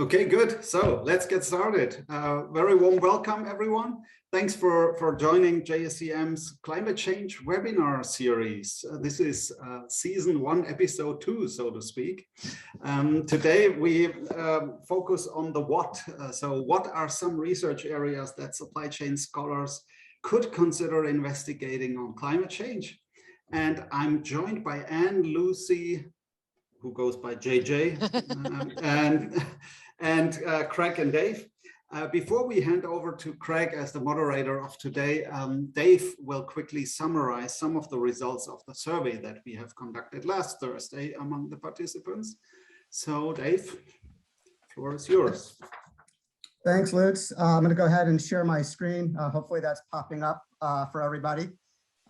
Okay, good. So let's get started. Very warm welcome, everyone. Thanks for joining JSCM's Climate Change webinar series. This is season 1, episode 2, so to speak. Today we focus on the what. So what are some research areas that supply chain scholars could consider investigating on climate change? And I'm joined by Anne, Lucy, who goes by JJ, and Craig and Dave. Before we hand over to Craig as the moderator of today, Dave will quickly summarize some of the results of the survey that we have conducted last Thursday among the participants. So Dave, the floor is yours. Thanks, Lutz. I'm going to go ahead and share my screen. Hopefully that's popping up for everybody.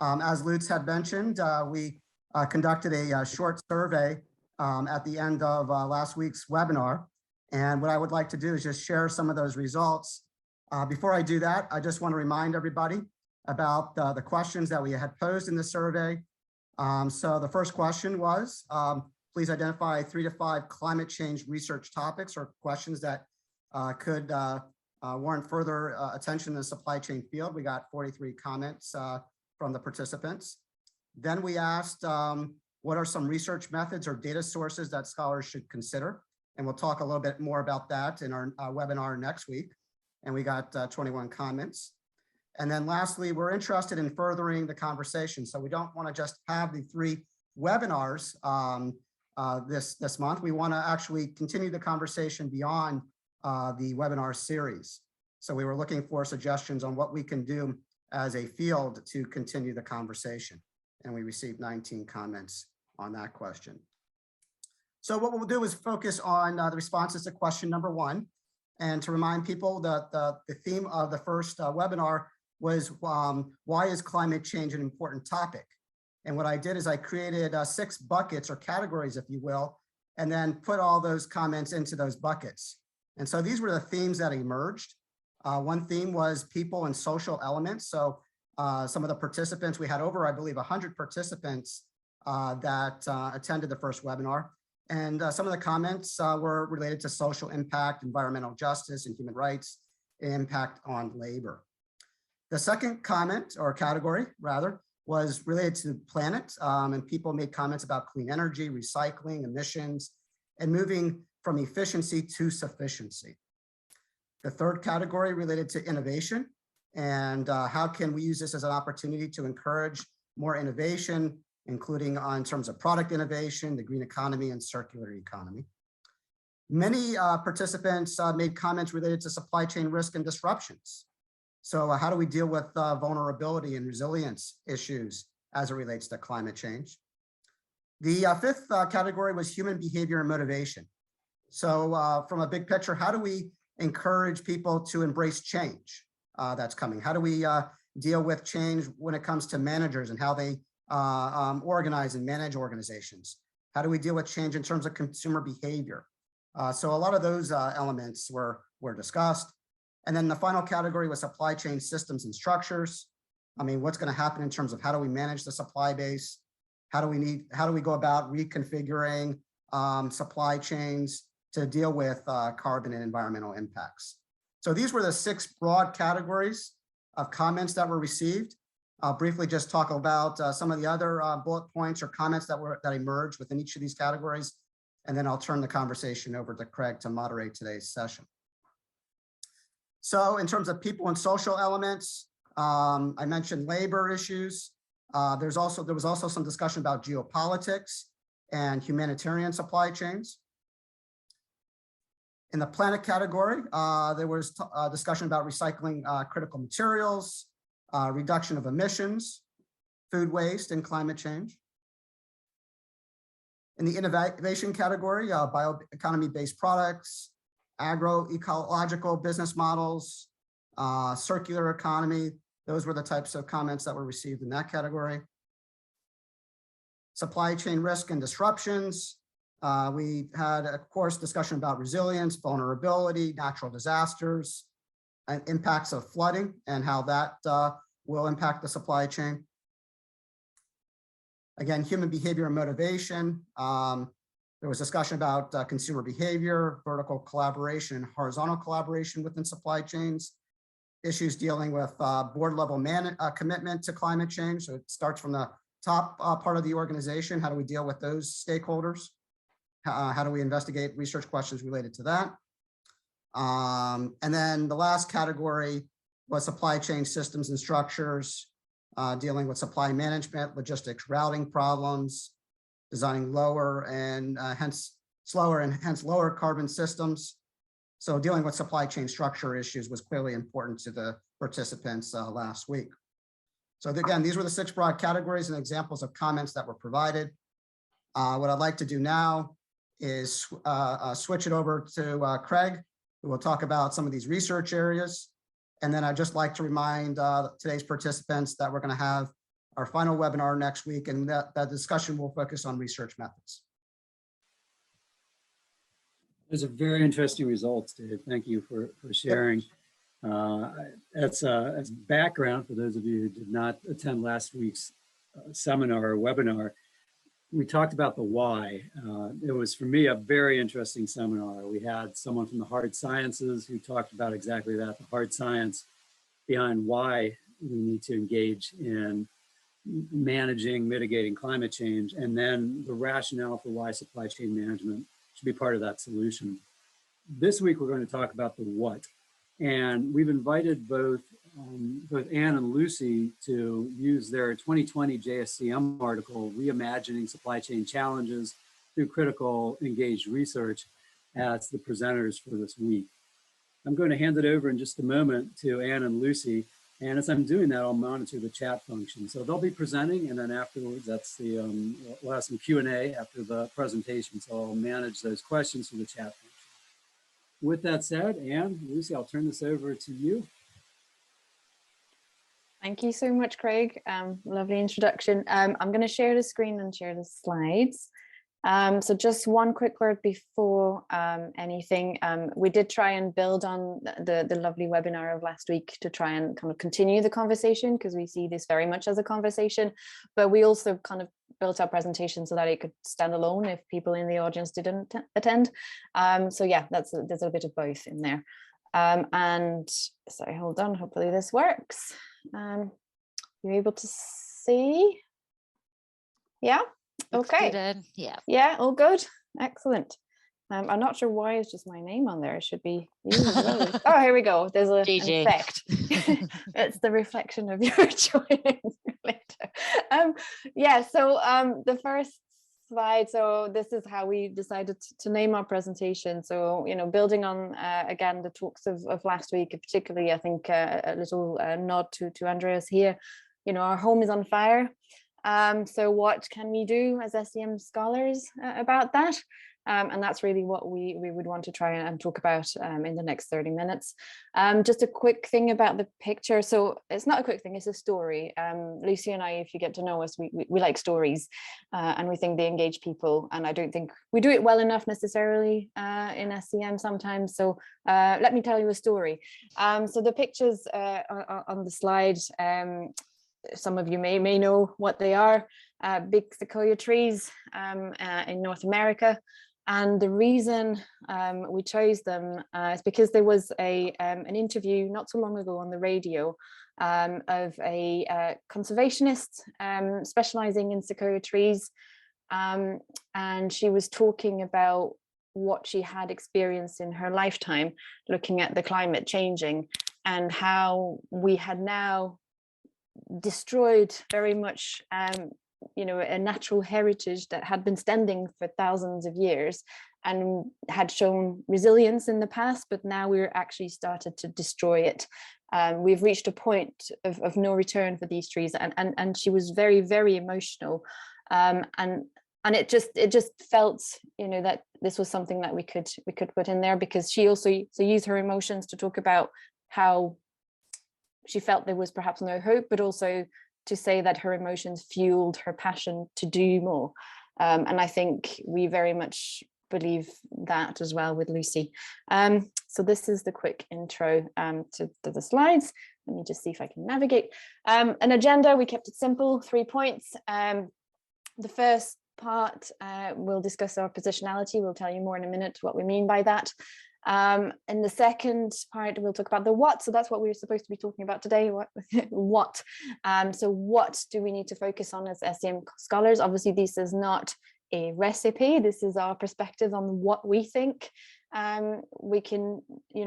As Lutz had mentioned, we conducted a short survey at the end of last week's webinar. And what I would like to do is just share some of those results. Before I do that, I just want to remind everybody about the questions that we had posed in the survey. So the first question was, please identify 3 to 5 climate change research topics or questions that could warrant further attention in the supply chain field. We got 43 comments from the participants. Then we asked, what are some research methods or data sources that scholars should consider? And we'll talk a little bit more about that in our webinar next week. And we got 21 comments. And then lastly, we're interested in furthering the conversation. So we don't want to just have the 3 webinars this month. We want to actually continue the conversation beyond the webinar series. So we were looking for suggestions on what we can do as a field to continue the conversation. And we received 19 comments on that question. So what we'll do is focus on the responses to question number 1. And to remind people that the theme of the first webinar was why is climate change an important topic? And what I did is I created 6 buckets or categories, if you will, and then put all those comments into those buckets. And so these were the themes that emerged. One theme was people and social elements. So some of the participants, we had over, I believe, 100 participants that attended the first webinar. And some of the comments were related to social impact, environmental justice, and human rights, impact on labor. The second comment, or category rather, was related to the planet, and people made comments about clean energy, recycling, emissions, and moving from efficiency to sufficiency. The third category related to innovation, and how can we use this as an opportunity to encourage more innovation, including in terms of product innovation, the green economy, and circular economy. Many participants made comments related to supply chain risk and disruptions. So how do we deal with vulnerability and resilience issues as it relates to climate change? The 5th category was human behavior and motivation. So from a big picture, how do we encourage people to embrace change that's coming? How do we deal with change when it comes to managers and how they organize and manage organizations? How do we deal with change in terms of consumer behavior? So a lot of those elements were discussed. And then the final category was supply chain systems and structures. I mean, what's going to happen in terms of how do we manage the supply base? How do we go about reconfiguring supply chains to deal with carbon and environmental impacts? So these were the 6 broad categories of comments that were received. I'll briefly just talk about some of the other bullet points or comments that emerged within each of these categories, and then I'll turn the conversation over to Craig to moderate today's session. So in terms of people and social elements, I mentioned labor issues. There was also some discussion about geopolitics and humanitarian supply chains. In the planet category, there was a discussion about recycling critical materials, reduction of emissions, food waste, and climate change. In the innovation category, bioeconomy-based products, agroecological business models, circular economy, those were the types of comments that were received in that category. Supply chain risk and disruptions. We had, of course, discussion about resilience, vulnerability, natural disasters, and impacts of flooding and how that will impact the supply chain. Again, human behavior and motivation. There was discussion about consumer behavior, vertical collaboration, and horizontal collaboration within supply chains, issues dealing with board level commitment to climate change. So it starts from the top part of the organization. How do we deal with those stakeholders? How do we investigate research questions related to that? And then the last category was supply chain systems and structures, dealing with supply management, logistics routing problems, designing lower and hence slower and hence lower carbon systems. So dealing with supply chain structure issues was clearly important to the participants last week. So again, these were the 6 broad categories and examples of comments that were provided. What I'd like to do now is switch it over to Craig, who will talk about some of these research areas. And then I'd just like to remind today's participants that we're going to have our final webinar next week, and that discussion will focus on research methods. Those are very interesting results, Dave. Thank you for sharing. As background, for those of you who did not attend last week's seminar or webinar, we talked about the why. It was, for me, a very interesting seminar. We had someone from the hard sciences who talked about exactly that, the hard science behind why we need to engage in managing, mitigating climate change, and then the rationale for why supply chain management should be part of that solution. This week, we're going to talk about the what. And we've invited both Anne and Lucy to use their 2020 JSCM article, Reimagining Supply Chain Challenges Through Critical Engaged Research, as the presenters for this week. I'm going to hand it over in just a moment to Anne and Lucy. And as I'm doing that, I'll monitor the chat function. So they'll be presenting, and then afterwards, that's the, we'll have some Q&A after the presentation. So I'll manage those questions through the chat function. With that said, Anne, Lucy, I'll turn this over to you. Thank you so much, Craig. Lovely introduction. I'm going to share the screen and share the slides. So just one quick word before anything. We did try and build on the lovely webinar of last week to try and kind of continue the conversation, because we see this very much as a conversation, but we also kind of built our presentation so that it could stand alone if people in the audience didn't attend. So yeah, there's a bit of both in there. And sorry, hold on, hopefully this works. You're able to see? Yeah. Okay. Yeah, all good. Excellent. I'm not sure why it's just my name on there. It should be you as well. Oh, here we go. There's an effect. It's the reflection of your joining later. Yeah, so the first slide. So this is how we decided to name our presentation. So, you know, building on, again, the talks of last week, particularly, I think a little nod to Andreas here. You know, our home is on fire. So what can we do as SCM scholars about that? And that's really what we would want to try and talk about in the next 30 minutes. Just a quick thing about the picture. So it's not a quick thing, it's a story. Lucy and I, if you get to know us, we like stories and we think they engage people. And I don't think we do it well enough necessarily in SCM sometimes. So let me tell you a story. So the pictures on the slide, some of you may know what they are, big sequoia trees in North America. And the reason we chose them is because there was an interview not so long ago on the radio of a conservationist specializing in sequoia trees. And she was talking about what she had experienced in her lifetime, looking at the climate changing and how we had now destroyed very much you know, a natural heritage that had been standing for thousands of years and had shown resilience in the past, but now we're actually started to destroy it. We've reached a point of no return for these trees, and she was very, very emotional, and it just felt, you know, that this was something that we could put in there, because she also used her emotions to talk about how she felt there was perhaps no hope, but also to say that her emotions fueled her passion to do more. And I think we very much believe that as well with Lucy. So this is the quick intro to the slides. Let me just see if I can navigate. An agenda, we kept it simple, 3 points. The first part, we'll discuss our positionality. We'll tell you more in a minute what we mean by that. In the second part, we'll talk about the what. So that's what we're supposed to be talking about today. What? So what do we need to focus on as SEM scholars? Obviously, this is not a recipe. This is our perspective on what we think we can,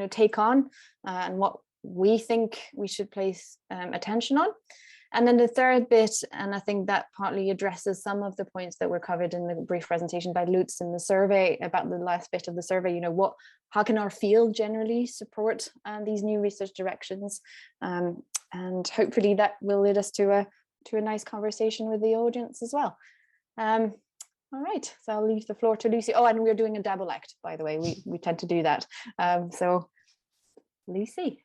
take on, and what we think we should place attention on. And then the third bit, and I think that partly addresses some of the points that were covered in the brief presentation by Lutz in the survey about the last bit of the survey, how can our field generally support these new research directions? And hopefully that will lead us to a nice conversation with the audience as well. All right, so I'll leave the floor to Lucy. Oh, and we're doing a double act, by the way. We tend to do that. So Lucy.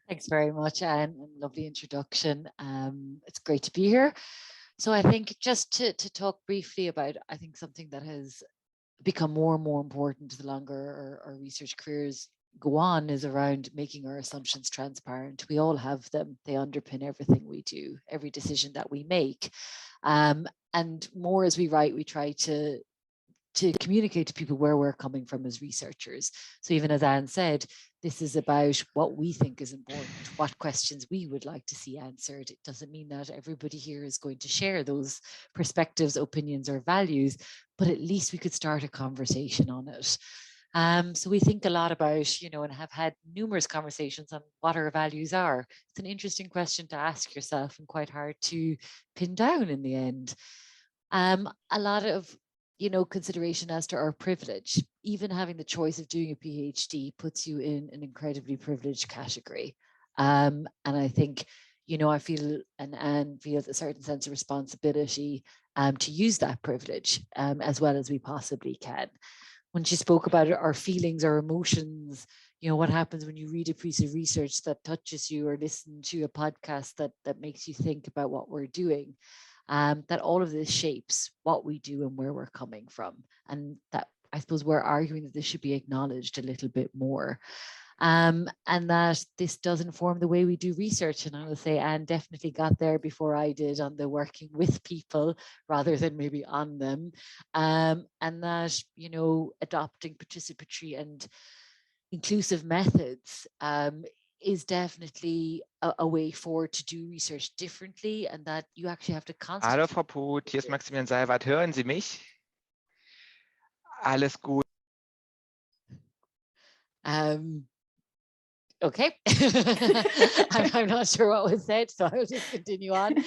Thanks very much, Anne, and lovely introduction. It's great to be here. So I think just to talk briefly about, I think something that has become more and more important the longer our research careers go on is around making our assumptions transparent. We all have them. They underpin everything we do, every decision that we make. And more as we write, we try to communicate to people where we're coming from as researchers. So even as Anne said, this is about what we think is important, what questions we would like to see answered. It doesn't mean that everybody here is going to share those perspectives, opinions, or values, but at least we could start a conversation on it. So we think a lot about, and have had numerous conversations on what our values are. It's an interesting question to ask yourself and quite hard to pin down in the end. A lot of consideration as to our privilege. Even having the choice of doing a PhD puts you in an incredibly privileged category. And I think, I feel, and Anne feels a certain sense of responsibility to use that privilege as well as we possibly can. When she spoke about our feelings, our emotions, what happens when you read a piece of research that touches you or listen to a podcast that makes you think about what we're doing. That all of this shapes what we do and where we're coming from. And that I suppose we're arguing that this should be acknowledged a little bit more. And that this does inform the way we do research. And I will say Anne definitely got there before I did on the working with people rather than maybe on them. And that, adopting participatory and inclusive methods is definitely a way forward to do research differently, and that you actually have to constantly. Hallo Frau Put, hier ist Maximilian Seibert. Hören Sie mich? Alles gut. Okay. I'm not sure what was said, so I'll just continue on.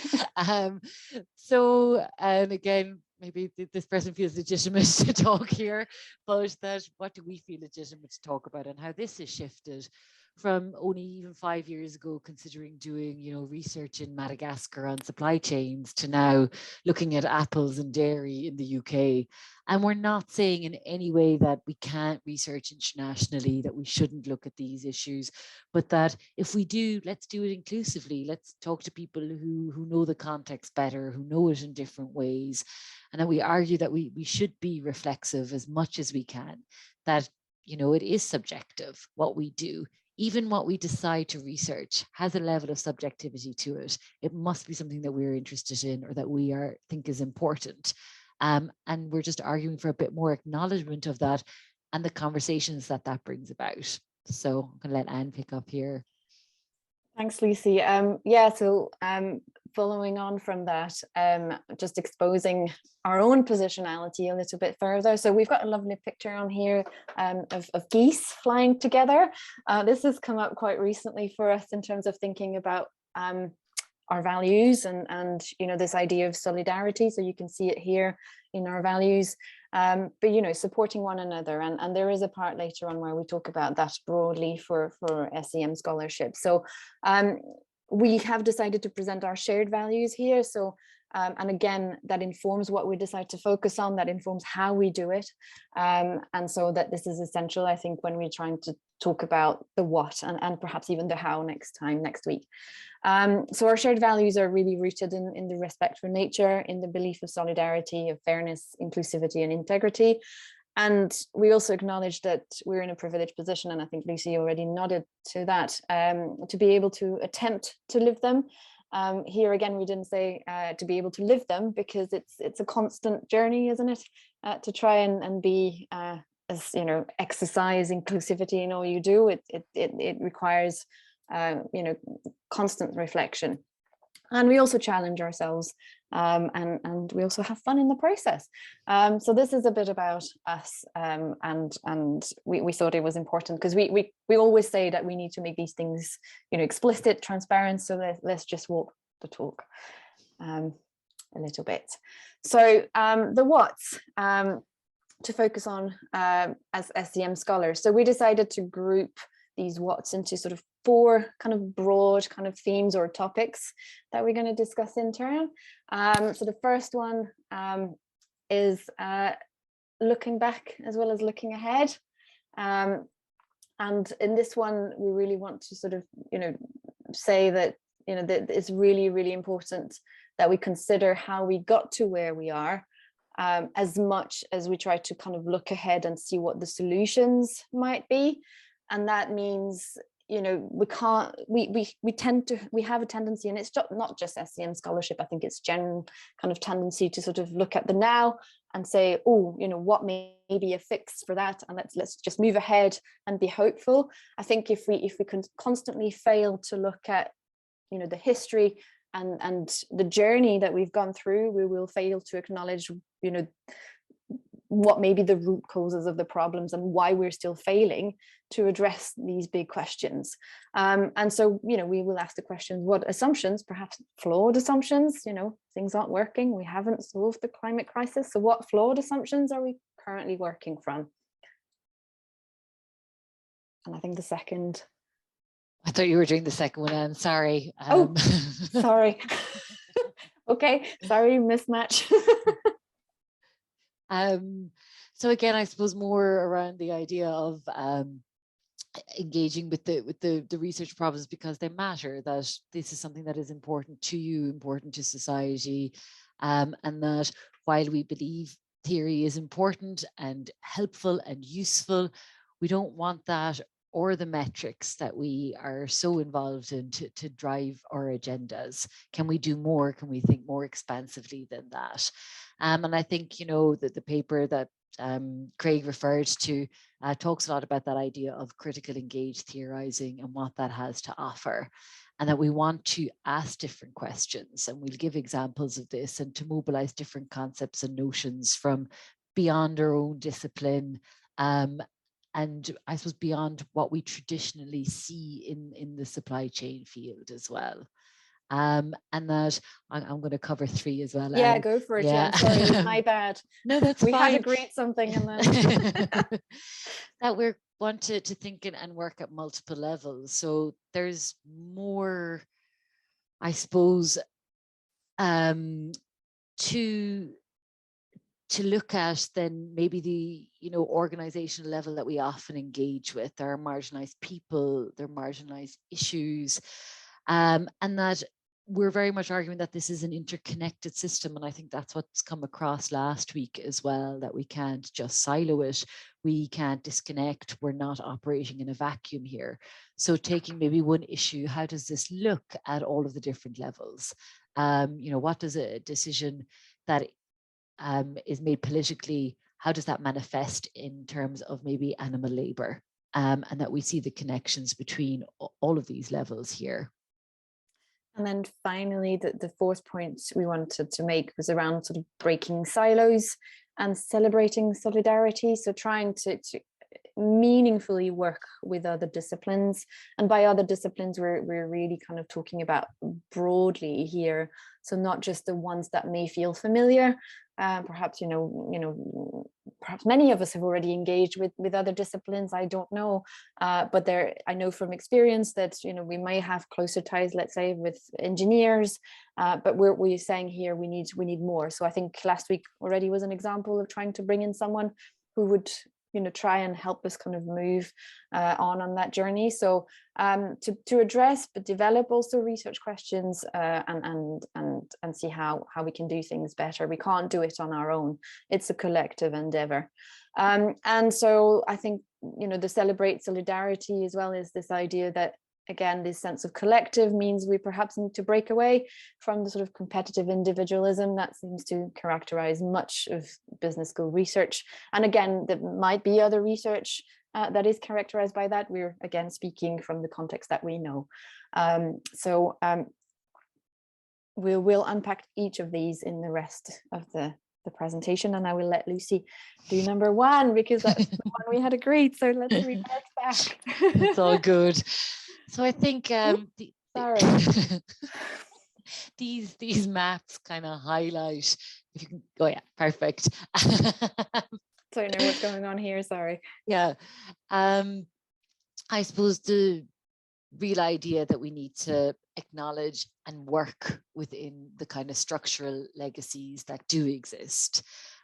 And again, maybe this person feels legitimate to talk here, but that what do we feel legitimate to talk about, and how this has shifted from only even 5 years ago, considering doing, research in Madagascar on supply chains, to now looking at apples and dairy in the UK. And we're not saying in any way that we can't research internationally, that we shouldn't look at these issues, but that if we do, let's do it inclusively. Let's talk to people who know the context better, who know it in different ways. And that we argue that we should be reflexive as much as we can, that, it is subjective, what we do. Even what we decide to research has a level of subjectivity to it. It must be something that we're interested in or that we think is important. And we're just arguing for a bit more acknowledgement of that and the conversations that brings about. So I'm going to let Anne pick up here. Thanks, Lucy. So following on from that, just exposing our own positionality a little bit further. So we've got a lovely picture on here of geese flying together. This has come up quite recently for us in terms of thinking about our values and this idea of solidarity. So you can see it here in our values, but supporting one another, and there is a part later on where we talk about that broadly for SEM scholarship. So we have decided to present our shared values here. So and again, that informs what we decide to focus on, that informs how we do it. And so that this is essential, I think, when we're trying to talk about the what and perhaps even the how next week. So our shared values are really rooted in the respect for nature, in the belief of solidarity, of fairness, inclusivity, and integrity. And we also acknowledge that we're in a privileged position, and I think Lucy already nodded to that, to be able to attempt to live them Here again, we didn't say to be able to live them, because it's a constant journey, isn't it? To try and be as exercise inclusivity in all you do. It requires constant reflection. And we also challenge ourselves, and we also have fun in the process. So this is a bit about us, and we thought it was important, because we always say that we need to make these things explicit, transparent. So let's just walk the talk a little bit. So the what's to focus on as SEM scholars. So we decided to group these what's into sort of 4 kind of broad kind of themes or topics that we're going to discuss in turn. So the first one is looking back as well as looking ahead. And in this one, we really want to sort of, say that, that it's really, really important that we consider how we got to where we are, as much as we try to kind of look ahead and see what the solutions might be. And that means, we have a tendency, and it's not just SEM scholarship, I think it's general kind of tendency to sort of look at the now and say, oh, what may be a fix for that, and let's just move ahead and be hopeful. I think if we can constantly fail to look at, the history and the journey that we've gone through, we will fail to acknowledge, what may be the root causes of the problems and why we're still failing to address these big questions. And so, we will ask the questions, what assumptions, perhaps flawed assumptions, things aren't working, we haven't solved the climate crisis. So what flawed assumptions are we currently working from? And I think the second. I thought you were doing the second one, Anne. Sorry. Sorry. Okay, sorry, mismatch. So again, I suppose more around the idea of engaging with the research problems because they matter, that this is something that is important to you, important to society, and that while we believe theory is important and helpful and useful, we don't want that or the metrics that we are so involved in to drive our agendas. Can we do more? Can we think more expansively than that? And I think, that the paper that Craig referred to talks a lot about that idea of critical engaged theorizing and what that has to offer, and that we want to ask different questions. And we'll give examples of this, and to mobilize different concepts and notions from beyond our own discipline, and I suppose beyond what we traditionally see in the supply chain field as well. And that I'm going to cover 3 as well. Yeah, go for it. Yeah, sorry, my bad. No, that's we fine. had agreed something, and then that we want to think and work at multiple levels. So there's more, I suppose, to look at than maybe the organizational level that we often engage with. There are marginalized people, there are marginalized issues, and that we're very much arguing that this is an interconnected system. And I think that's what's come across last week as well, that we can't just silo it, we can't disconnect, we're not operating in a vacuum here. So taking maybe one issue, how does this look at all of the different levels? What does a decision that is made politically, how does that manifest in terms of maybe animal labor? And that we see the connections between all of these levels here. And then finally, the 4th point we wanted to make was around sort of breaking silos and celebrating solidarity. So trying to meaningfully work with other disciplines. And by other disciplines, we're really kind of talking about broadly here. So not just the ones that may feel familiar. Perhaps, perhaps many of us have already engaged with other disciplines. I don't know, but I know from experience that, we may have closer ties, let's say, with engineers, but we're saying here we need more. So I think last week already was an example of trying to bring in someone who would try and help us kind of move on that journey. So to address but develop also research questions and see how we can do things better. We can't do it on our own. It's a collective endeavor. And so I think the celebrate solidarity as well is this idea that again, this sense of collective means we perhaps need to break away from the sort of competitive individualism that seems to characterize much of business school research. And again, there might be other research that is characterized by that. We're again speaking from the context that we know. We will unpack each of these in the rest of the presentation, and I will let Lucy do number one because that's the one we had agreed. So let's remark back. It's all good. So I think sorry. these maps kind of highlight, if you can, oh yeah, perfect. Don't know what's going on here, sorry. Yeah, I suppose the real idea that we need to acknowledge and work within the kind of structural legacies that do exist,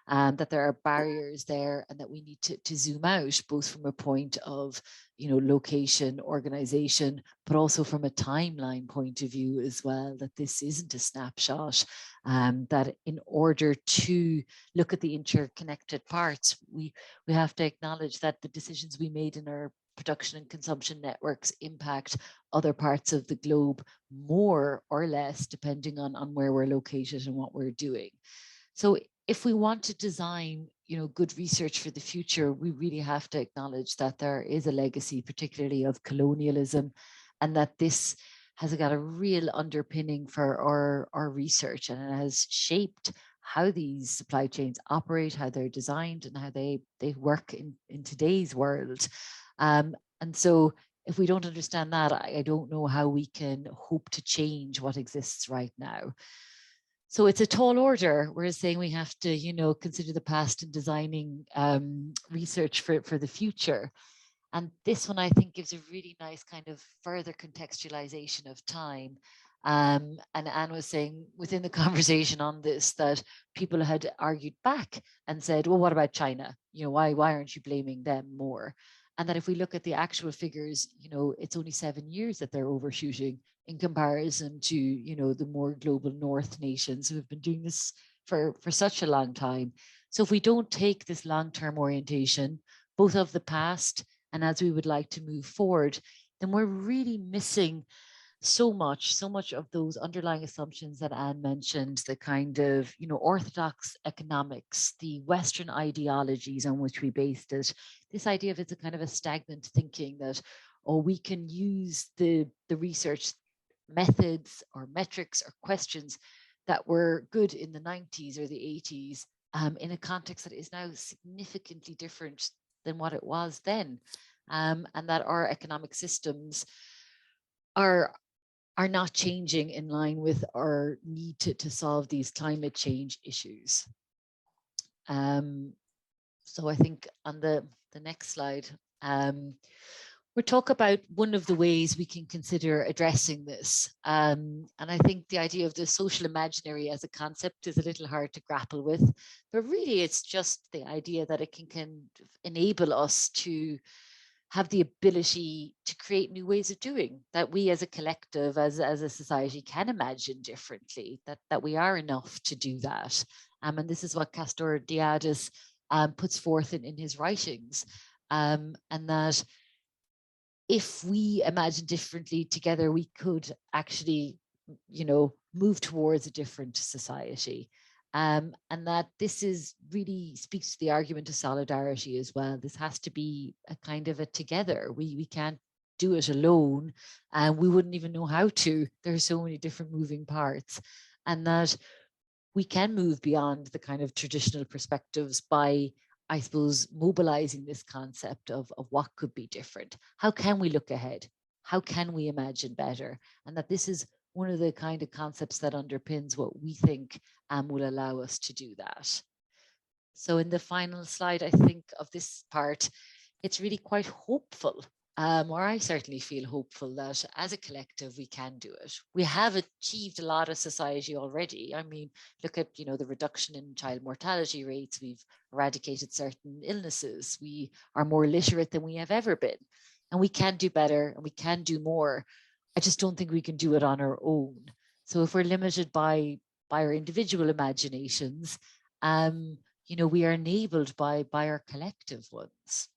that there are barriers there, and that we need to zoom out, both from a point of, you know, location, organization, but also from a timeline point of view as well, that this isn't a snapshot, that in order to look at the interconnected parts, we have to acknowledge that the decisions we made in our production and consumption networks impact other parts of the globe more or less, depending on where we're located and what we're doing. So if we want to design, you know, good research for the future, we really have to acknowledge that there is a legacy, particularly of colonialism, and that this has got a real underpinning for our research, and it has shaped how these supply chains operate, how they're designed, and how they work in today's world. And so if we don't understand that, I don't know how we can hope to change what exists right now. So it's a tall order. We're saying we have to, you know, consider the past in designing research for the future. And this one, I think, gives a really nice kind of further contextualization of time. And Anne was saying within the conversation on this that people had argued back and said, well, what about China? You know, why aren't you blaming them more? And that if we look at the actual figures, you know, it's only 7 years that they're overshooting in comparison to, you know, the more global North nations who have been doing this for such a long time. So if we don't take this long-term orientation, both of the past and as we would like to move forward, then we're really missing so much of those underlying assumptions that Anne mentioned, the kind of, you know, orthodox economics, the Western ideologies on which we based it, this idea of it's a kind of a stagnant thinking that, oh, we can use the research methods or metrics or questions that were good in the 90s or the 80s in a context that is now significantly different than what it was then, and that our economic systems are not changing in line with our need to solve these climate change issues. So I think on the next slide, we'll talk about one of the ways we can consider addressing this. And I think the idea of the social imaginary as a concept is a little hard to grapple with, but really it's just the idea that it can enable us to have the ability to create new ways of doing, that we as a collective, as a society can imagine differently, that we are enough to do that. And this is what Castor Diadis puts forth in his writings. And that if we imagine differently together, we could actually, you know, move towards a different society. And that this is really speaks to the argument of solidarity as well. This has to be a kind of a together. We can't do it alone, and we wouldn't even know how to. There are so many different moving parts, and that we can move beyond the kind of traditional perspectives by, I suppose, mobilizing this concept of what could be different. How can we look ahead? How can we imagine better? And that this is one of the kind of concepts that underpins what we think will allow us to do that. So in the final slide, I think, of this part, it's really quite hopeful, or I certainly feel hopeful that as a collective, we can do it. We have achieved a lot of society already. I mean, look at, you know, the reduction in child mortality rates. We've eradicated certain illnesses. We are more literate than we have ever been. And we can do better and we can do more. I just don't think we can do it on our own. So if we're limited by our individual imaginations, you know, we are enabled by our collective ones.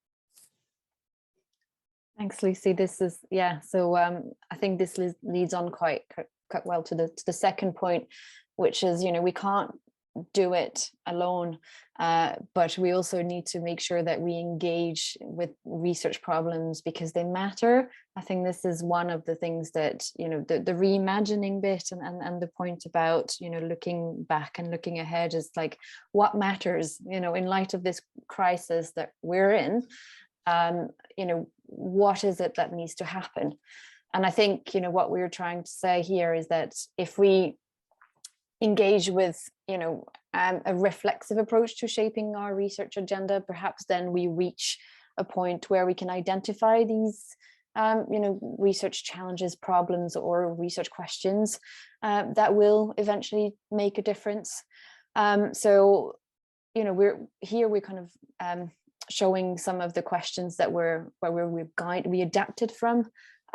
Thanks, Lucy. This is, yeah, so I think this leads on quite well to the second point, which is, we can't do it alone, but we also need to make sure that we engage with research problems because they matter. I think this is one of the things that, the reimagining bit and the point about, looking back and looking ahead is like what matters, in light of this crisis that we're in. What is it that needs to happen? And I think, what we're trying to say here is that if we engage with, a reflexive approach to shaping our research agenda, perhaps then we reach a point where we can identify these, research challenges, problems, or research questions that will eventually make a difference. So, we're kind of showing some of the questions that we adapted from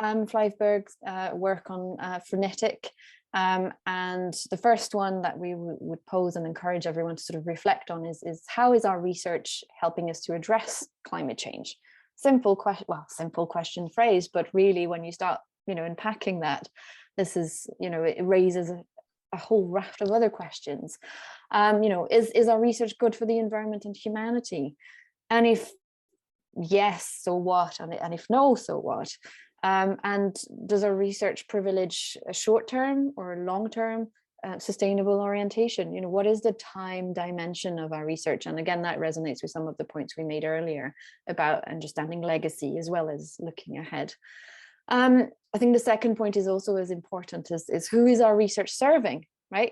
Flyvberg's work on frenetic. And the first one that we would pose and encourage everyone to sort of reflect on is how is our research helping us to address climate change? Simple question phrase, but really when you start, unpacking that, this is, it raises a whole raft of other questions. Is our research good for the environment and humanity? And if yes, so what? And if no, so what? And does our research privilege a short-term or a long-term sustainable orientation? What is the time dimension of our research? And again, that resonates with some of the points we made earlier about understanding legacy as well as looking ahead. I think the second point is also as important as who is our research serving, right?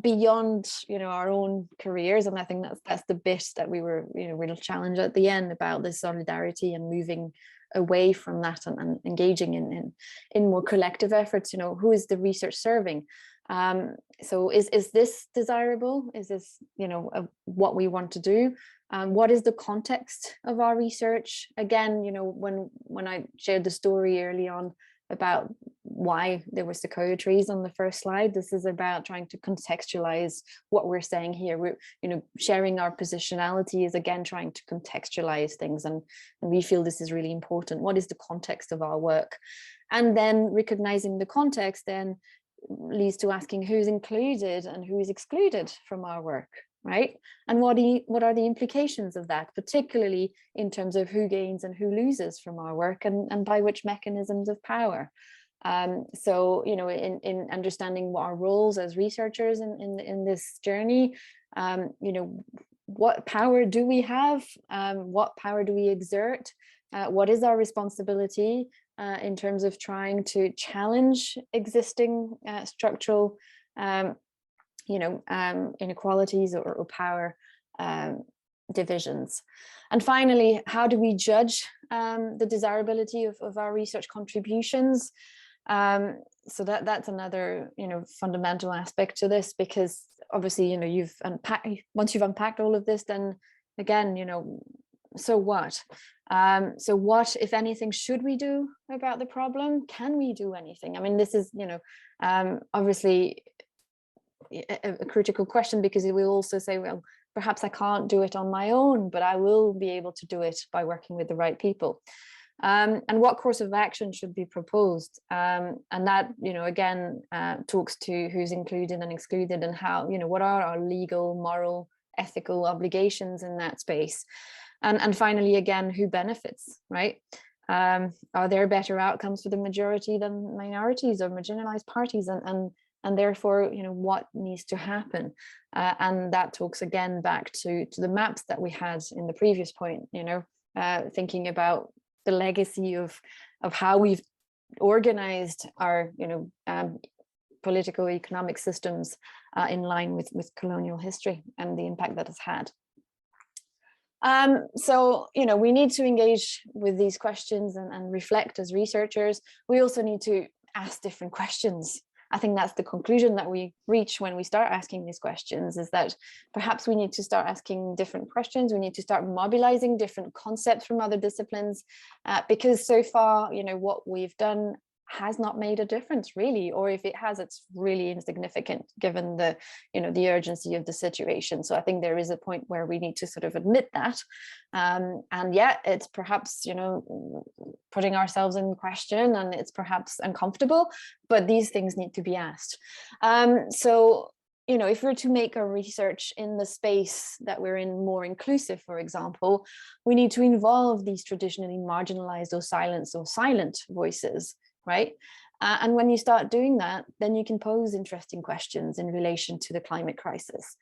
Beyond our own careers, and I think that's the bit that we were real challenge at the end about this solidarity and moving away from that and engaging in more collective efforts. Who is the research serving? So is this desirable? Is this what we want to do? What is the context of our research? Again, when I shared the story early on about why there were sequoia trees on the first slide, this is about trying to contextualize what we're saying here. We're sharing our positionality is again trying to contextualize things, and we feel this is really important. What is the context of our work? And then recognizing the context then leads to asking who's included and who is excluded from our work, right? And what are the implications of that, particularly in terms of who gains and who loses from our work, and by which mechanisms of power. So in understanding what our roles as researchers in this journey, what power do we have? What power do we exert? What is our responsibility in terms of trying to challenge existing structural inequalities or power divisions? And finally, how do we judge the desirability of our research contributions? So that's another fundamental aspect to this, because obviously once you've unpacked all of this, then again so what? So what, if anything, should we do about the problem? Can we do anything? I mean, this is obviously a critical question, because it will also say, well, perhaps I can't do it on my own, but I will be able to do it by working with the right people. And what course of action should be proposed? And that, again, talks to who's included and excluded, and how, what are our legal, moral, ethical obligations in that space? And finally, again, who benefits, right? Are there better outcomes for the majority than minorities or marginalized parties? And therefore, what needs to happen? And that talks again back to the maps that we had in the previous point, thinking about the legacy of how we've organized our, political economic systems in line with colonial history and the impact that has had. So, we need to engage with these questions and reflect as researchers. We also need to ask different questions. I think that's the conclusion that we reach when we start asking these questions, is that perhaps we need to start asking different questions. We need to start mobilizing different concepts from other disciplines, because so far, what we've done has not made a difference really, or if it has, it's really insignificant given the, the urgency of the situation. So I think there is a point where we need to sort of admit that. And yeah, it's perhaps, putting ourselves in question, and it's perhaps uncomfortable, but these things need to be asked. So if we're to make our research in the space that we're in more inclusive, for example, we need to involve these traditionally marginalized or silenced or silent voices, right? And when you start doing that, then you can pose interesting questions in relation to the climate crisis.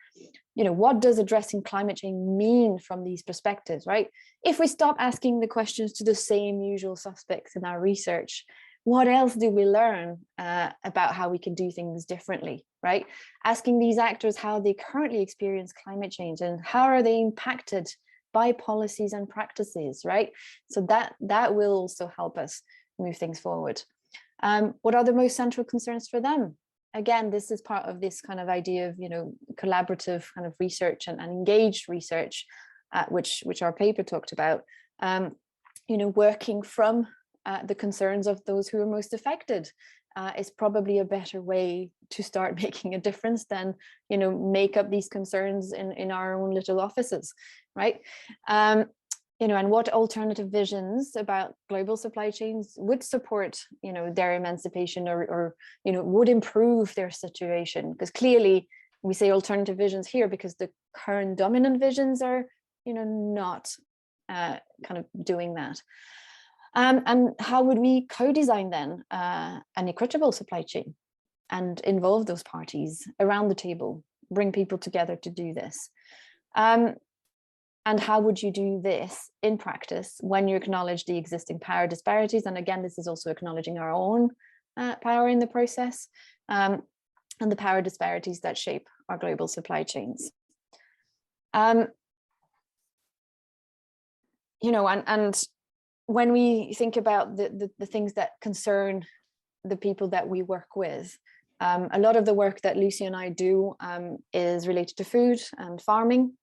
What does addressing climate change mean from these perspectives, right? If we stop asking the questions to the same usual suspects in our research, what else do we learn about how we can do things differently, right? Asking these actors how they currently experience climate change and how are they impacted by policies and practices, right? So that will also help us move things forward. What are the most central concerns for them? Again, this is part of this kind of idea of, collaborative kind of research and engaged research, which our paper talked about, working from the concerns of those who are most affected is probably a better way to start making a difference than, make up these concerns in our own little offices, right? And what alternative visions about global supply chains would support, their emancipation or would improve their situation? Because clearly we say alternative visions here because the current dominant visions are, not kind of doing that. And how would we co-design then an equitable supply chain and involve those parties around the table, bring people together to do this? And how would you do this in practice when you acknowledge the existing power disparities? And again, this is also acknowledging our own power in the process and the power disparities that shape our global supply chains. And when we think about the things that concern the people that we work with, a lot of the work that Lucy and I do is related to food and farming.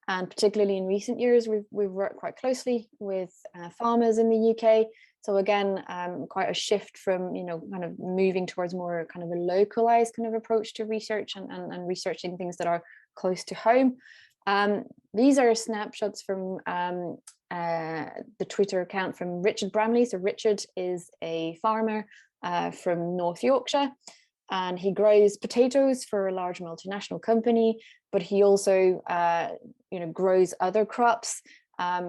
And particularly in recent years, we've worked quite closely with farmers in the UK. So again, quite a shift from, kind of moving towards more kind of a localized kind of approach to research and researching things that are close to home. These are snapshots from the Twitter account from Richard Bramley. So Richard is a farmer from North Yorkshire, and he grows potatoes for a large multinational company, but he also grows other crops.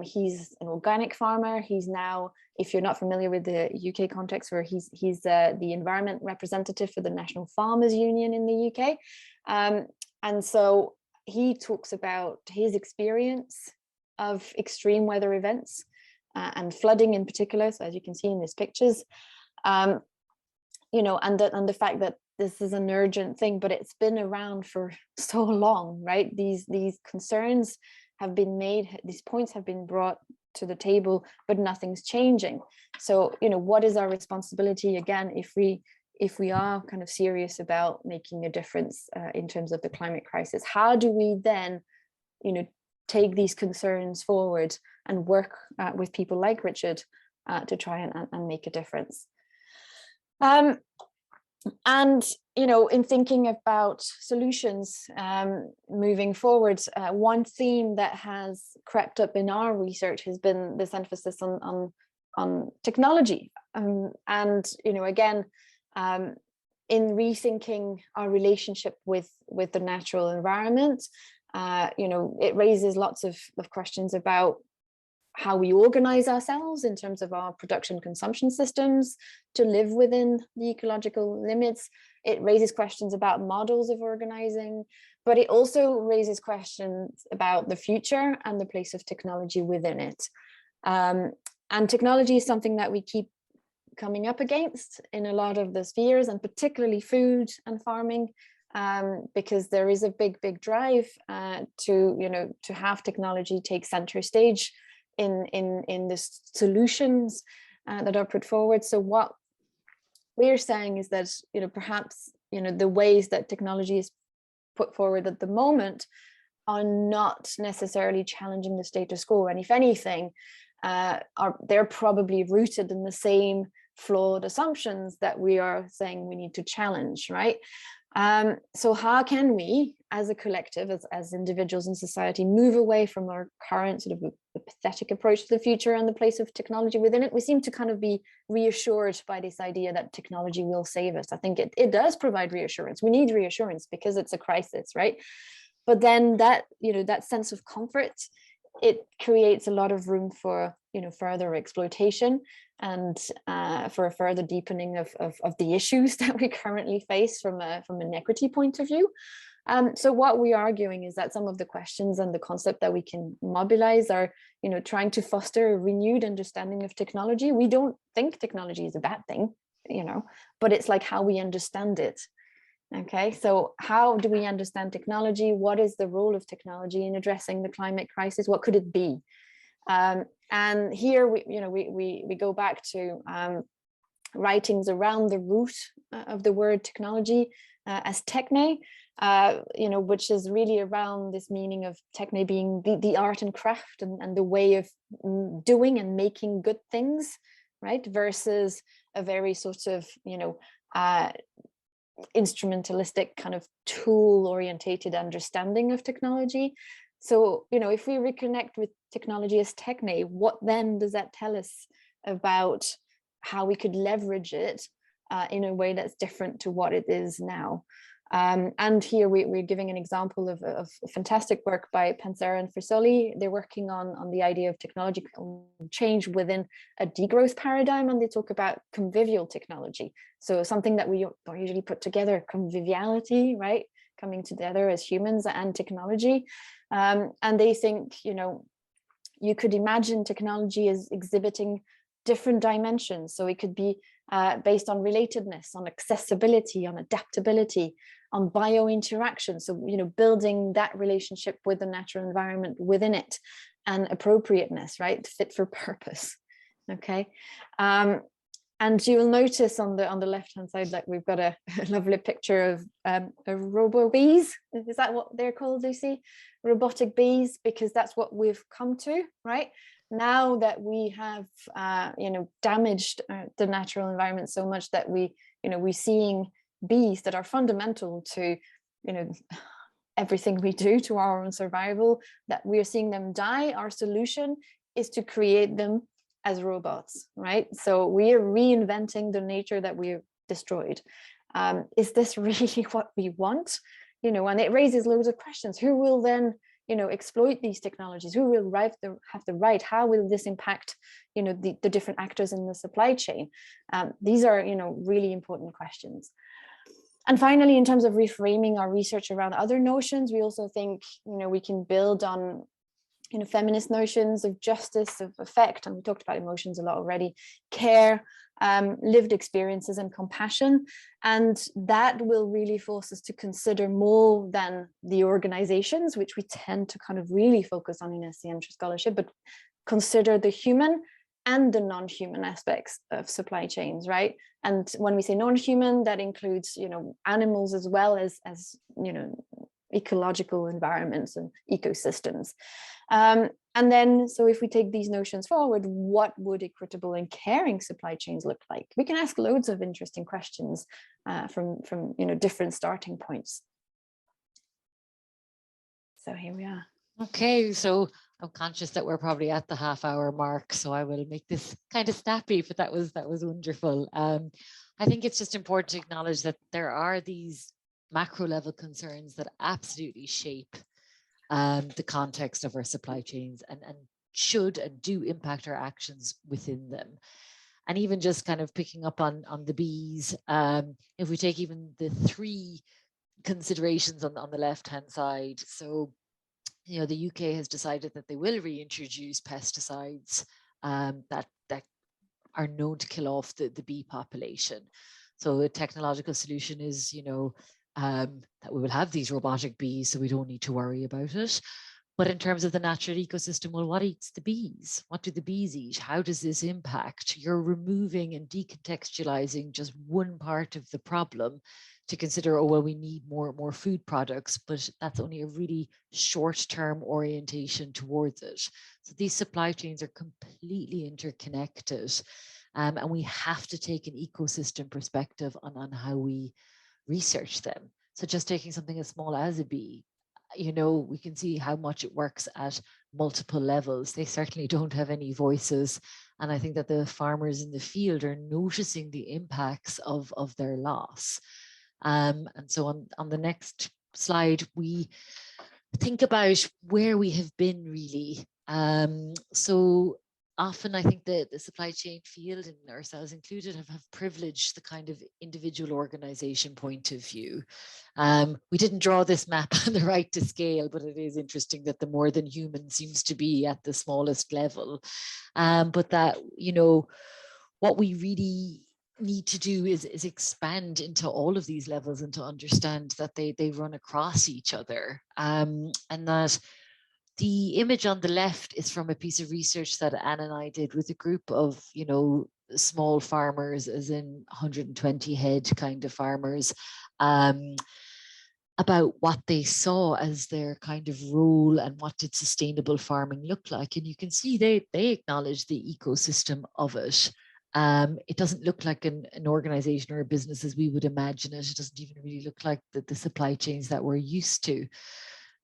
He's an organic farmer. He's now, if you're not familiar with the UK context, where he's the environment representative for the National Farmers Union in the UK. And so he talks about his experience of extreme weather events and flooding in particular. So as you can see in these pictures, and the fact that this is an urgent thing, but it's been around for so long, right? These concerns have been made, these points have been brought to the table, but nothing's changing. So, what is our responsibility again if we are kind of serious about making a difference in terms of the climate crisis? How do we then, take these concerns forward and work with people like Richard to try and make a difference? And, in thinking about solutions moving forward, one theme that has crept up in our research has been this emphasis on technology. And, again, in rethinking our relationship with the natural environment, it raises lots of questions about how we organize ourselves in terms of our production consumption systems to live within the ecological limits. It raises questions about models of organizing, but it also raises questions about the future and the place of technology within it. And technology is something that we keep coming up against in a lot of the spheres, and particularly food and farming, because there is a big drive to have technology take center stage in the solutions that are put forward. So what we're saying is that perhaps the ways that technology is put forward at the moment are not necessarily challenging the status quo, and if anything, they're probably rooted in the same flawed assumptions that we are saying we need to challenge, right? So how can we, as a collective, as individuals in society, move away from our current sort of a pathetic approach to the future and the place of technology within it? We seem to kind of be reassured by this idea that technology will save us. I think it does provide reassurance. We need reassurance because it's a crisis, right? But then that, that sense of comfort, it creates a lot of room for, further exploitation and for a further deepening of the issues that we currently face from an equity point of view. So what we're arguing is that some of the questions and the concept that we can mobilize are, trying to foster a renewed understanding of technology. We don't think technology is a bad thing, but it's like how we understand it. Okay, so how do we understand technology? What is the role of technology in addressing the climate crisis? What could it be? And here we go back to writings around the root of the word technology as techne, which is really around this meaning of techne being the art and craft and the way of doing and making good things, right? Versus a very sort of, instrumentalistic kind of tool orientated understanding of technology. So, if we reconnect with technology as techne, what then does that tell us about how we could leverage it in a way that's different to what it is now? And here we're giving an example of fantastic work by Pansera and Frisoli. They're working on the idea of technological change within a degrowth paradigm, and they talk about convivial technology. So something that we don't usually put together, conviviality, right? Coming together as humans and technology. And they think, you could imagine technology as exhibiting different dimensions. So it could be based on relatedness, on accessibility, on adaptability, on biointeraction. So, building that relationship with the natural environment within it, and appropriateness, right? Fit for purpose. Okay. And you will notice on the left-hand side that we've got a lovely picture of a robo bees. Is that what they're called, Lucy? Robotic bees, because that's what we've come to, right? Now that we have, damaged the natural environment so much that we're seeing bees that are fundamental to, everything we do, to our own survival, that we're seeing them die. Our solution is to create them as robots, right? So we are reinventing the nature that we've destroyed. Is this really what we want? And it raises loads of questions. Who will then, exploit these technologies? Who will have the right? How will this impact, the different actors in the supply chain? These are, really important questions. And finally, in terms of reframing our research around other notions, we also think, we can build on feminist notions of justice, of effect, and we talked about emotions a lot already, care, lived experiences and compassion. And that will really force us to consider more than the organizations, which we tend to kind of really focus on in SCM scholarship, but consider the human and the non-human aspects of supply chains, right? And when we say non-human, that includes, animals as well as ecological environments and ecosystems. And then, so if we take these notions forward, what would equitable and caring supply chains look like? We can ask loads of interesting questions from different starting points. So here we are. Okay, so I'm conscious that we're probably at the half-hour mark, so I will make this kind of snappy, but that was wonderful. I think it's just important to acknowledge that there are these macro level concerns that absolutely shape the context of our supply chains and should and do impact our actions within them. And even just kind of picking up on the bees, if we take even the three considerations on the left-hand side. So, the UK has decided that they will reintroduce pesticides that are known to kill off the bee population. So a technological solution is, that we will have these robotic bees, so we don't need to worry about it. But in terms of the natural ecosystem, well, what eats the bees? What do the bees eat? How does this impact? You're removing and decontextualizing just one part of the problem to consider, oh, well, we need more food products, but that's only a really short-term orientation towards it. So these supply chains are completely interconnected. And we have to take an ecosystem perspective on how we research them. So just taking something as small as a bee, we can see how much it works at multiple levels. They certainly don't have any voices. And I think that the farmers in the field are noticing the impacts of their loss. And so on the next slide, we think about where we have been really. So often I think the supply chain field, and ourselves included, have privileged the kind of individual organization point of view. We didn't draw this map on the right to scale, but it is interesting that the more than human seems to be at the smallest level. But that, what we really need to do is expand into all of these levels and to understand that they run across each other. And that the image on the left is from a piece of research that Anne and I did with a group of, small farmers, as in 120 head kind of farmers, about what they saw as their kind of role and what did sustainable farming look like. And you can see they acknowledge the ecosystem of it. It doesn't look like an organization or a business as we would imagine it. It doesn't even really look like the supply chains that we're used to.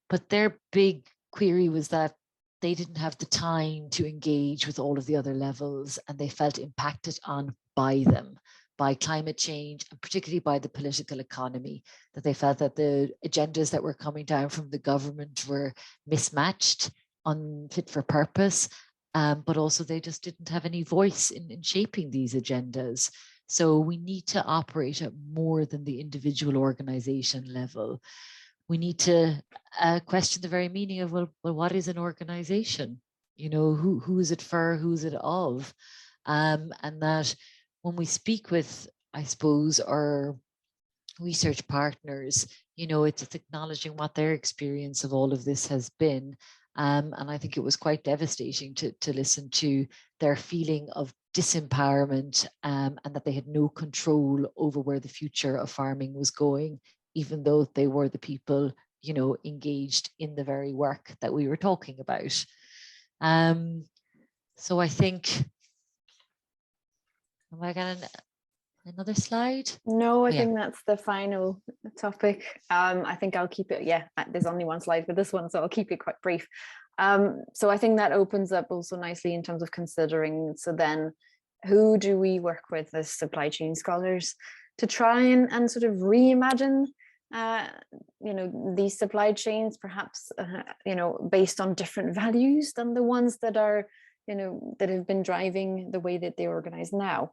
But their big query was that they didn't have the time to engage with all of the other levels, and they felt impacted on by them, by climate change, and particularly by the political economy, that they felt that the agendas that were coming down from the government were mismatched, unfit for purpose, but also they just didn't have any voice in shaping these agendas. So we need to operate at more than the individual organization level. We need to question the very meaning of, well, what is an organization? Who is it for? Who is it of? And that when we speak with, I suppose, our research partners, it's acknowledging what their experience of all of this has been. And I think it was quite devastating to listen to their feeling of disempowerment, and that they had no control over where the future of farming was going, even though they were the people, engaged in the very work that we were talking about. So I think, have I got another slide? No, I think that's the final topic. I think I'll keep it, there's only one slide for this one, so I'll keep it quite brief. So I think that opens up also nicely in terms of considering, so then who do we work with as supply chain scholars to try and sort of reimagine these supply chains, perhaps based on different values than the ones that are that have been driving the way that they organize now.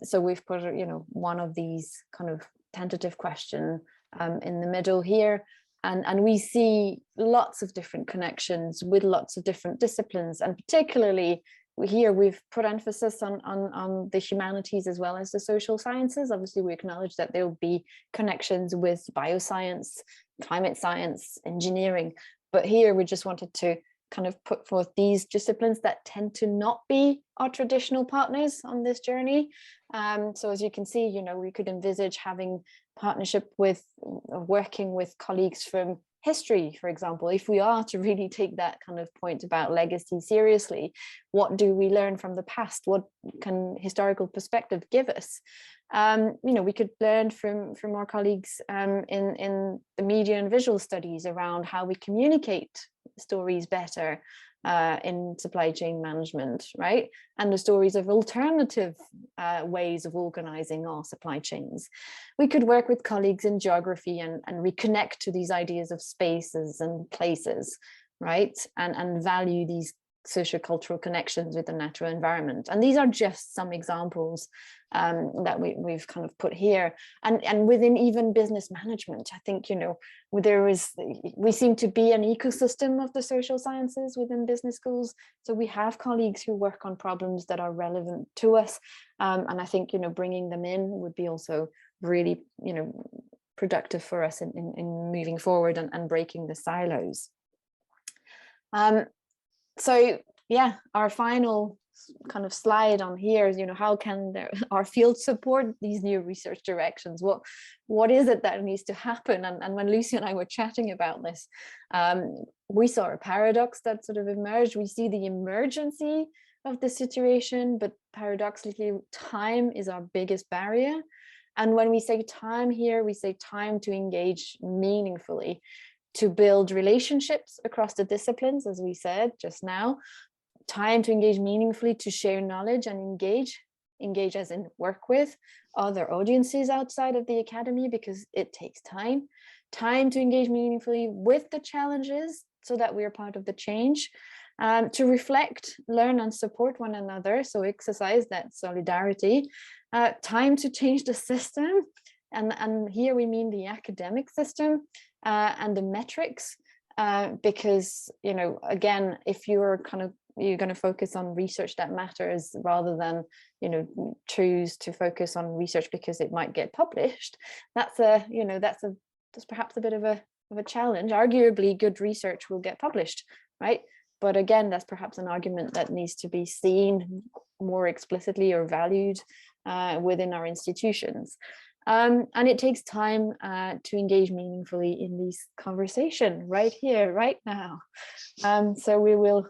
So we've put one of these kind of tentative question in the middle here, and we see lots of different connections with lots of different disciplines, and particularly here we've put emphasis on the humanities as well as the social sciences. Obviously, we acknowledge that there will be connections with bioscience, climate science, engineering, but here we just wanted to kind of put forth these disciplines that tend to not be our traditional partners on this journey. So as you can see, we could envisage having partnership with, working with colleagues from history, for example. If we are to really take that kind of point about legacy seriously, what do we learn from the past? What can historical perspective give us? We could learn from our colleagues in the media and visual studies around how we communicate stories better in supply chain management, right? And the stories of alternative ways of organizing our supply chains. We could work with colleagues in geography and reconnect to these ideas of spaces and places, right? And value these sociocultural connections with the natural environment. And these are just some examples that we've kind of put here. And within even business management, I think, we seem to be an ecosystem of the social sciences within business schools. So we have colleagues who work on problems that are relevant to us. And I think, bringing them in would be also really, productive for us in moving forward and breaking the silos. So yeah, our final kind of slide on here is, how can our field support these new research directions? What is it that needs to happen? And when Lucy and I were chatting about this, we saw a paradox that sort of emerged. We see the emergency of the situation, but paradoxically, time is our biggest barrier. And when we say time here, we say time to engage meaningfully, to build relationships across the disciplines, as we said just now, time to engage meaningfully, to share knowledge and engage as in work with other audiences outside of the academy, because it takes time to engage meaningfully with the challenges so that we are part of the change, to reflect, learn and support one another, so exercise that solidarity, time to change the system, and here we mean the academic system, and the metrics, because, you know, again, if you're going to focus on research that matters rather than, you know, choose to focus on research because it might get published, that's perhaps a bit of a challenge. Arguably, good research will get published, right? But again, that's perhaps an argument that needs to be seen more explicitly or valued within our institutions. And it takes time to engage meaningfully in this conversation right here, right now. So we will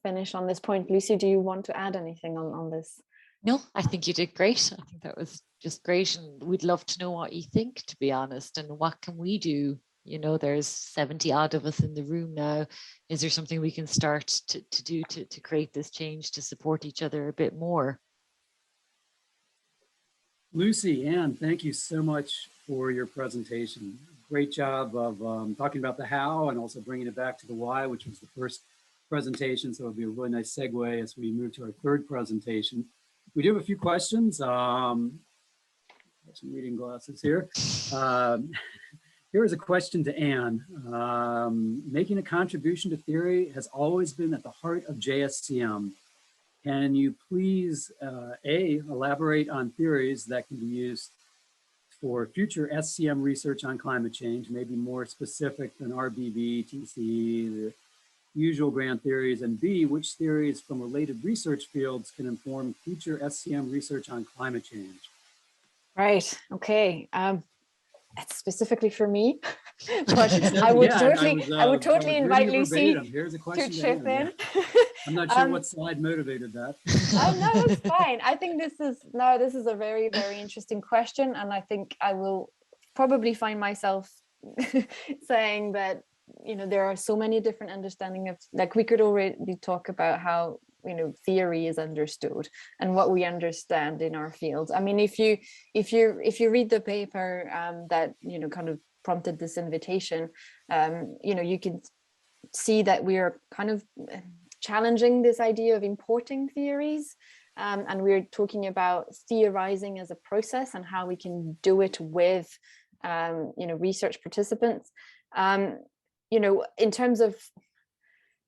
finish on this point. Lucy, do you want to add anything on this? No, I think you did great. I think that was just great. And we'd love to know what you think, to be honest, and what can we do? You know, there's 70 odd of us in the room now. Is there something we can start to do to create this change, to support each other a bit more? Lucy, Anne, thank you so much for your presentation. Great job of talking about the how and also bringing it back to the why, which was the first presentation. So it'll be a really nice segue as we move to our third presentation. We do have a few questions. Some reading glasses here. Here is a question to Anne. Making a contribution to theory has always been at the heart of JSCM. Can you please, elaborate on theories that can be used for future SCM research on climate change, maybe more specific than RBB, TCE, the usual grand theories, and B, which theories from related research fields can inform future SCM research on climate change? Right, okay. It's specifically for me, but I would totally invite Lucy to chip in. I'm not sure what slide motivated that. No, it's fine. I think this is a very, very interesting question. And I think I will probably find myself saying that, you know, there are so many different understanding of, like, we could already talk about how, you know, theory is understood and what we understand in our fields. I mean, if you read the paper that, you know, kind of prompted this invitation, you know, you can see that we are kind of challenging this idea of importing theories, and we're talking about theorizing as a process and how we can do it with, you know, research participants. You know, in terms of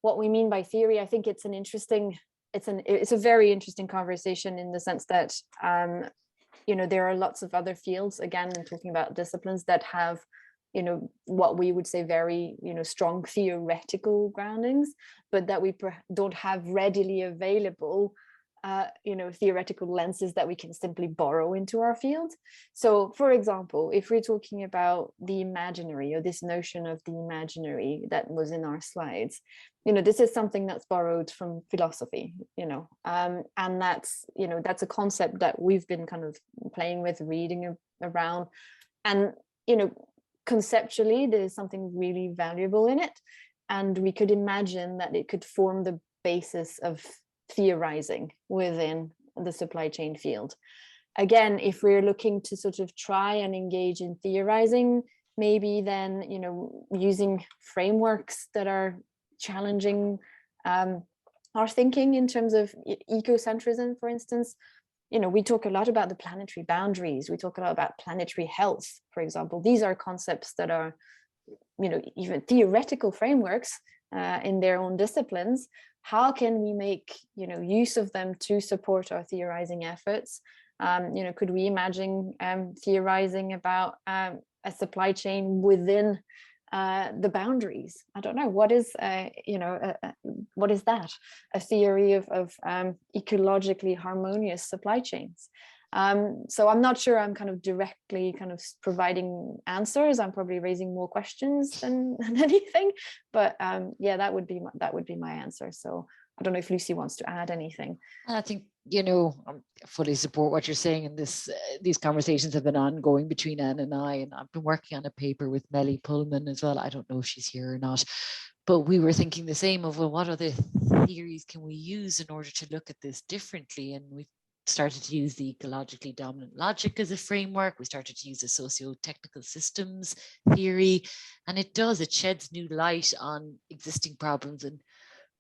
what we mean by theory, I think it's a very interesting conversation in the sense that, you know, there are lots of other fields, again, in talking about disciplines that have, you know, what we would say very, you know, strong theoretical groundings, but that we don't have readily available, you know, theoretical lenses that we can simply borrow into our field. So, for example, if we're talking about the imaginary, or this notion of the imaginary that was in our slides, you know, this is something that's borrowed from philosophy, you know, and that's, you know, that's a concept that we've been kind of playing with, reading around, and, you know, conceptually, there's something really valuable in it. And we could imagine that it could form the basis of theorizing within the supply chain field. Again, if we're looking to sort of try and engage in theorizing, maybe then, you know, using frameworks that are challenging our thinking in terms of ecocentrism, for instance. You know, we talk a lot about the planetary boundaries. We talk a lot about planetary health, for example. These are concepts that are, you know, even theoretical frameworks in their own disciplines. How can we make, you know, use of them to support our theorizing efforts? You know, could we imagine theorizing about a supply chain within the boundaries? I don't know, what is, you know, what is that? A theory of ecologically harmonious supply chains. So I'm not sure I'm kind of directly kind of providing answers. I'm probably raising more questions than anything, but yeah, that would be my answer. So I don't know if Lucy wants to add anything. I think, you know, I fully support what you're saying, and these conversations have been ongoing between Anne and I've been working on a paper with Melly Pullman as well. I don't know if she's here or not, but we were thinking the same of, well, what other theories can we use in order to look at this differently? And we started to use the ecologically dominant logic as a framework. We started to use the socio-technical systems theory, and it sheds new light on existing problems and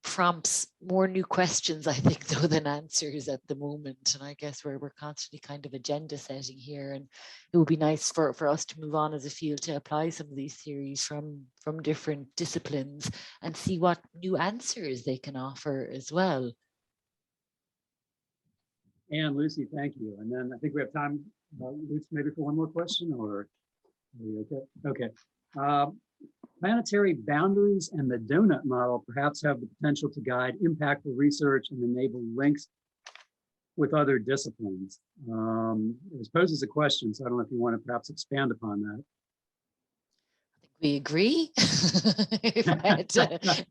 prompts more new questions, I think, though, than answers at the moment. And I guess we're constantly kind of agenda setting here, and it would be nice for us to move on as a field to apply some of these theories from different disciplines and see what new answers they can offer as well. And Lucy, thank you. And then I think we have time, Lucy, maybe for one more question, or are we okay? Okay. Planetary boundaries and the donut model perhaps have the potential to guide impactful research and enable links with other disciplines. It was posed as a question, so I don't know if you want to perhaps expand upon that. We agree. If I had to,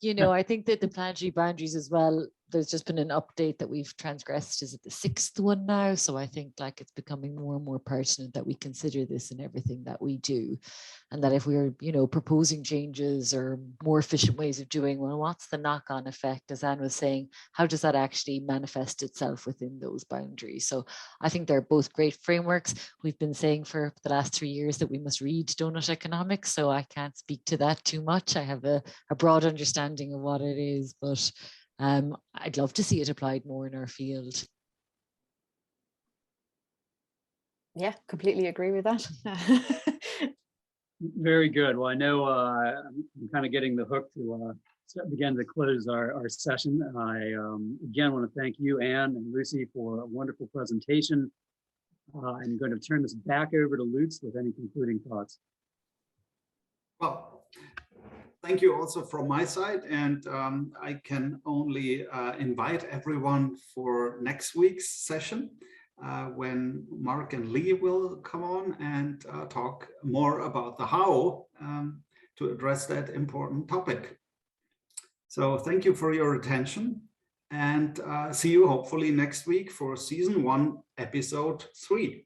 you know, I think that the planetary boundaries as well, there's just been an update that we've transgressed. Is it the 6th one now? So I think like it's becoming more and more pertinent that we consider this in everything that we do. And that if we're, you know, proposing changes or more efficient ways of doing, well, what's the knock-on effect? As Anne was saying, how does that actually manifest itself within those boundaries? So I think they're both great frameworks. We've been saying for the last 3 years that we must read donut economics, so I can't speak to that too much. I have a broad understanding of what it is, but I'd love to see it applied more in our field. Yeah, completely agree with that. Very good. Well, I know I'm kind of getting the hook to begin to close our session. I again want to thank you, Anne and Lucy, for a wonderful presentation. I'm going to turn this back over to Lutz with any concluding thoughts. Well, thank you also from my side, and I can only invite everyone for next week's session when Mark and Lee will come on and talk more about the how to address that important topic. So thank you for your attention, and see you hopefully next week for season 1, episode 3.